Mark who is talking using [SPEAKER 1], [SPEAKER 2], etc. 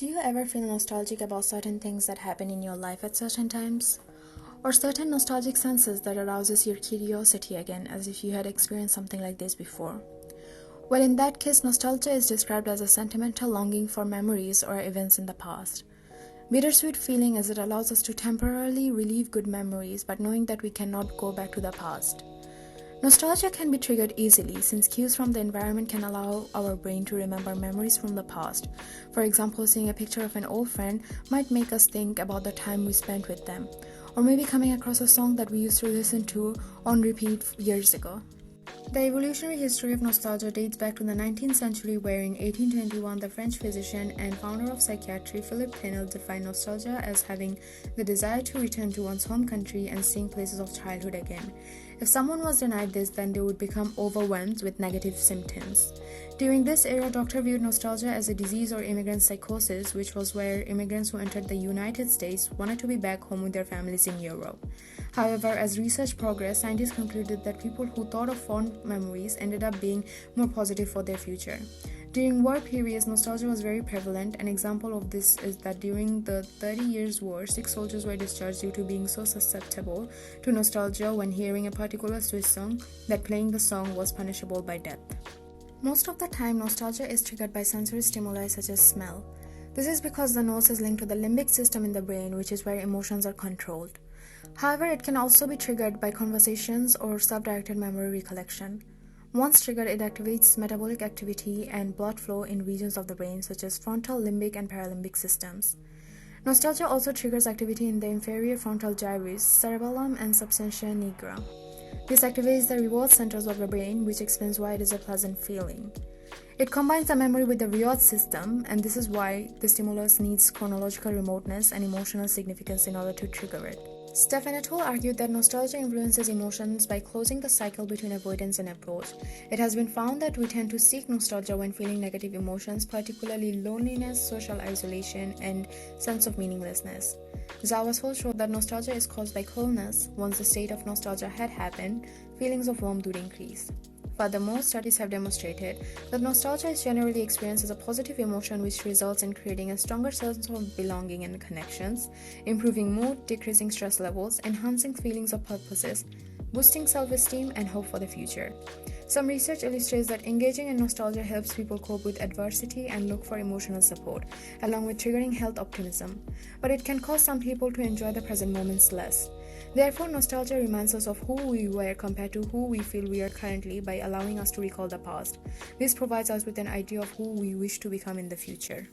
[SPEAKER 1] Do you ever feel nostalgic about certain things that happen in your life at certain times? Or certain nostalgic senses that arouses your curiosity again as if you had experienced something like this before? Well, in that case, nostalgia is described as a sentimental longing for memories or events in the past. Bittersweet feeling as it allows us to temporarily relive good memories but knowing that we cannot go back to the past. Nostalgia can be triggered easily since cues from the environment can allow our brain to remember memories from the past. For example, seeing a picture of an old friend might make us think about the time we spent with them, or maybe coming across a song that we used to listen to on repeat years ago. The evolutionary history of nostalgia dates back to the 19th century, where in 1821 the French physician and founder of psychiatry Philippe Pinel defined nostalgia as having the desire to return to one's home country and seeing places of childhood again. If someone was denied this, then they would become overwhelmed with negative symptoms. During this era, doctors viewed nostalgia as a disease or immigrant psychosis, which was where immigrants who entered the United States wanted to be back home with their families in Europe. However, as research progressed, scientists concluded that people who thought of fond memories ended up being more positive for their future. During war periods, nostalgia was very prevalent. An example of this is that during the 30 Years' War, 6 soldiers were discharged due to being so susceptible to nostalgia when hearing a particular Swiss song that playing the song was punishable by death. Most of the time, nostalgia is triggered by sensory stimuli such as smell. This is because the nose is linked to the limbic system in the brain, which is where emotions are controlled. However, it can also be triggered by conversations or self-directed memory recollection. Once triggered, it activates metabolic activity and blood flow in regions of the brain such as frontal, limbic, and paralimbic systems. Nostalgia also triggers activity in the inferior frontal gyrus, cerebellum, and substantia nigra. This activates the reward centers of the brain, which explains why it is a pleasant feeling. It combines the memory with the reward system, and this is why the stimulus needs chronological remoteness and emotional significance in order to trigger it. Stefanetul argued that nostalgia influences emotions by closing the cycle between avoidance and approach. It has been found that we tend to seek nostalgia when feeling negative emotions, particularly loneliness, social isolation, and sense of meaninglessness. Zawasol showed that nostalgia is caused by coolness. Once the state of nostalgia had happened, feelings of warmth would increase. Furthermore, studies have demonstrated that nostalgia is generally experienced as a positive emotion which results in creating a stronger sense of belonging and connections, improving mood, decreasing stress levels, enhancing feelings of purposes, boosting self-esteem, and hope for the future. Some research illustrates that engaging in nostalgia helps people cope with adversity and look for emotional support, along with triggering health optimism. But it can cause some people to enjoy the present moments less. Therefore, nostalgia reminds us of who we were compared to who we feel we are currently by allowing us to recall the past. This provides us with an idea of who we wish to become in the future.